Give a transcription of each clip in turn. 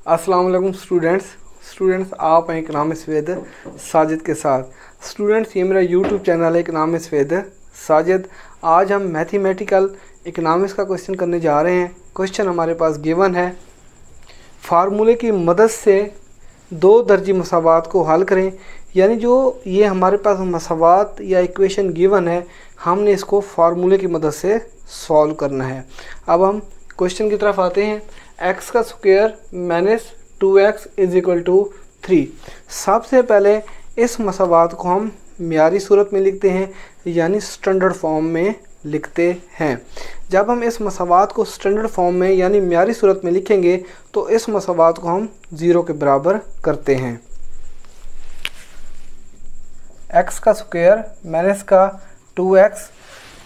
अस्सलाम वालेकुम स्टूडेंट्स आप हैं इकनॉमिक्स विद साजिद के साथ। स्टूडेंट्स, ये मेरा यूट्यूब चैनल है इकनॉमिक्स विद साजिद। आज हम मैथमेटिकल इकनॉमिक्स का क्वेश्चन करने जा रहे हैं। क्वेश्चन हमारे पास गिवन है, फार्मूले की मदद से दो दर्जी मसावात को हल करें। यानी जो ये हमारे पास मसावात या इक्वेशन गिवन है, हमने इसको फार्मूले की मदद से सॉल्व करना है। अब हम क्वेश्चन की तरफ आते हैं। x का स्क्वायर minus 2x is equal to 3। सबसे पहले इस मसावात को हम म्यारी सूरत में लिखते हैं, यानी स्टैंडर्ड फॉर्म में लिखते हैं। जब हम इस मसावात को स्टैंडर्ड फॉर्म में यानी म्यारी सूरत में लिखेंगे तो इस मसावात को हम 0 के बराबर करते हैं। x का स्क्वायर माइनस का 2x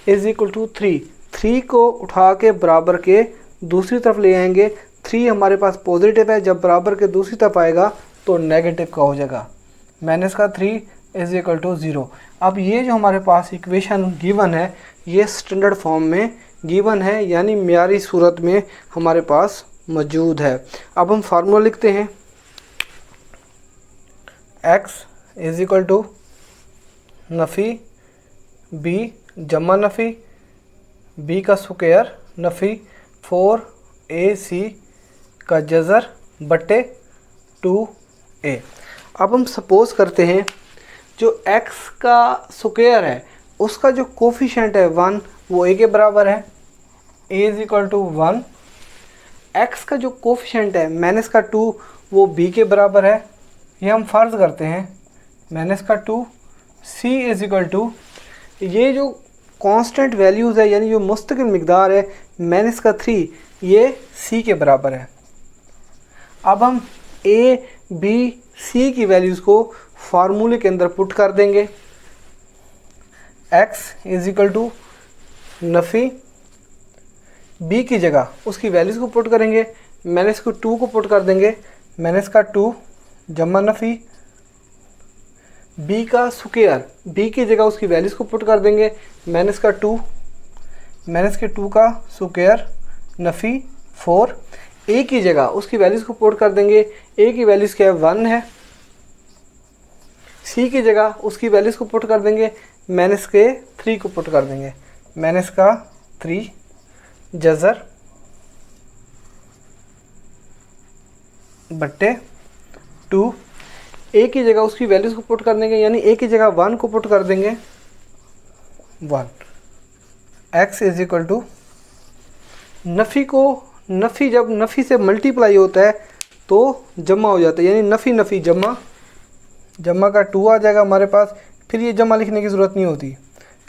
इज इक्वल टू 3। 3 को उठा के बराबर के दूसरी तरफ ले आएंगे। 3 हमारे पास पॉजिटिव है, जब बराबर के दूसरी तरफ आएगा तो नेगेटिव का हो जाएगा। माइनस का 3 इज इक्वल टू 0। अब ये जो हमारे पास इक्वेशन गिवन है, ये स्टैंडर्ड फॉर्म में गिवन है, यानी म्यारी सूरत में हमारे पास मौजूद है। अब हम फार्मूला लिखते हैं। x इज इक्वल टू नफ़ी b जमा नफ़ी b का स्क्वायर नफ़ी 4ac का जज़र बटे 2a। अब हम सपोज करते हैं जो x का स्क्वायर है उसका जो कोफिशिएंट है 1 वो a के बराबर है, a is equal to 1। x का जो कोफिशिएंट है माइनस का 2 वो b के बराबर है, ये हम फ़र्ज़ करते हैं माइनस का 2। c इज इक्वल टू, ये जो कांस्टेंट वैल्यूज़ है यानी जो मुस्तकिल मिकदार है माइनस का 3, ये c के बराबर है। अब हम a b c की वैल्यूज़ को फार्मूले के अंदर पुट कर देंगे। x इज इक्वल टू नफ़ी b की जगह उसकी वैल्यूज़ को पुट करेंगे, माइनस को 2 को पुट कर देंगे, माइनस का 2 जमा नफ़ी b का स्क्वायर b की जगह उसकी वैल्यूज़ को पुट कर देंगे, माइनस का 2 माइनस के 2 का स्क्वायर नफ़ी 4। a की जगह उसकी वैल्यूज़ को पुट कर देंगे, a की वैल्यूज़ क्या है 1 है। c की जगह उसकी वैल्यूज़ को पुट कर देंगे, माइनस के 3 को पुट कर देंगे, माइनस का 3 जज़र बट्टे 2। a की जगह उसकी वैल्यूज़ को पुट कर देंगे, यानी a की जगह 1 को पुट कर देंगे 1। x इज इक्वल टू नफ़ी को, नफ़ी जब नफ़ी से मल्टीप्लाई होता है तो जमा हो जाता है, यानी नफ़ी नफ़ी जमा, जमा का 2 आ जाएगा हमारे पास। फिर ये जमा लिखने की ज़रूरत नहीं होती,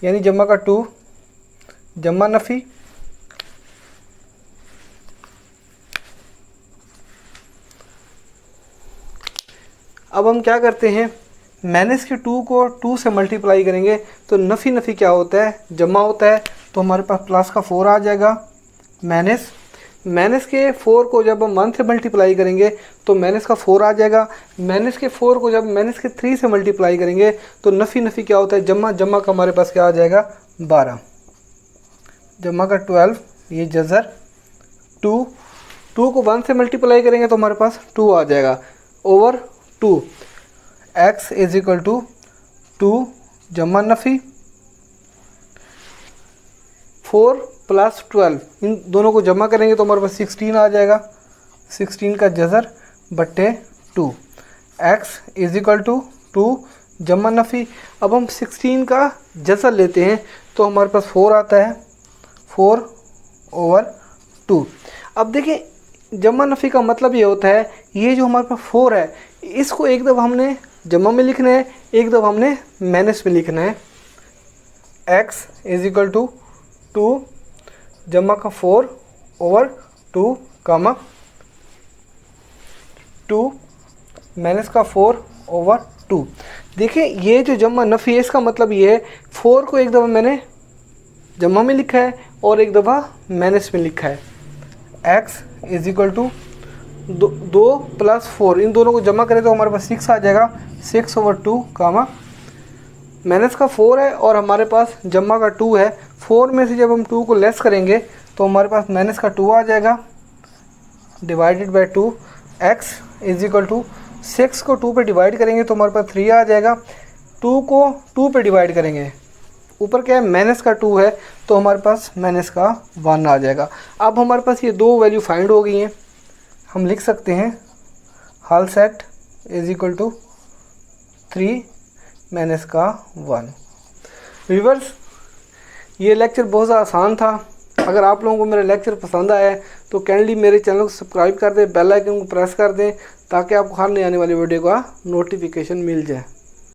यानी जमा का 2 जमा नफ़ी अब हम क्या करते हैं, माइनस के 2 को 2 से मल्टीप्लाई करेंगे तो नफ़ी नफ़ी क्या होता है जमा होता है, तो हमारे पास प्लस का 4 आ जाएगा। माइनस के 4 को जब हम 1 से मल्टीप्लाई करेंगे तो माइनस का 4 आ जाएगा। माइनस के 4 को जब माइनस के 3 से मल्टीप्लाई करेंगे तो नफ़ी नफ़ी क्या होता है जमा, जमा का हमारे पास क्या आ जाएगा 12, जमा का 12, ये जज़र 2 को 1 से मल्टीप्लाई करेंगे तो हमारे पास 2 आ जाएगा over 2। x is equal to 2 जमा नफ़ी 4 प्लस 12, इन दोनों को जमा करेंगे तो हमारे पास 16 आ जाएगा, 16 का जज़र बट्टे 2। x इज इक्वल टू 2 जमा नफ़ी, अब हम 16 का जज़र लेते हैं तो हमारे पास 4 आता है, 4 ओवर 2। अब देखिए जमा नफ़ी का मतलब ये होता है, ये जो हमारे पास 4 है इसको एक दफ़ा हमने जमा में लिखना है, एक दफ़ा हमने माइनस में लिखना है। x इज इक्वल टू 2 जमा का 4 ओवर 2 कामा 2 माइनस का 4 ओवर 2। देखिए ये जो जमा नफ़ी है इसका मतलब ये है 4 को एक दफ़ा मैंने जमा में लिखा है और एक दफ़ा माइनस में लिखा है। x is equal to 2 plus 4, इन दोनों को जमा करें तो हमारे पास 6 आ जाएगा, 6 ओवर 2 कामा माइनस का 4 है और हमारे पास जमा का 2 है। 4 में से जब हम 2 को लेस करेंगे तो हमारे पास माइनस का 2 आ जाएगा divided by 2, x is equal to 6 को 2 पे डिवाइड करेंगे तो हमारे पास 3 आ जाएगा, 2 को 2 पे डिवाइड करेंगे, ऊपर क्या है माइनस का 2 है तो हमारे पास माइनस का 1 आ जाएगा। अब हमारे पास ये दो वैल्यू फाइंड हो गई हैं, हम लिख सकते हैं हल set is equal to 3 minus का 1। व्यूअर्स, ये लेक्चर बहुत ज़्यादा आसान था। अगर आप लोगों को मेरा लेक्चर पसंद आया है तो काइंडली मेरे चैनल को सब्सक्राइब कर दें, बेल आइकन को प्रेस कर दें ताकि आपको हर नई आने वाली वीडियो का नोटिफिकेशन मिल जाए।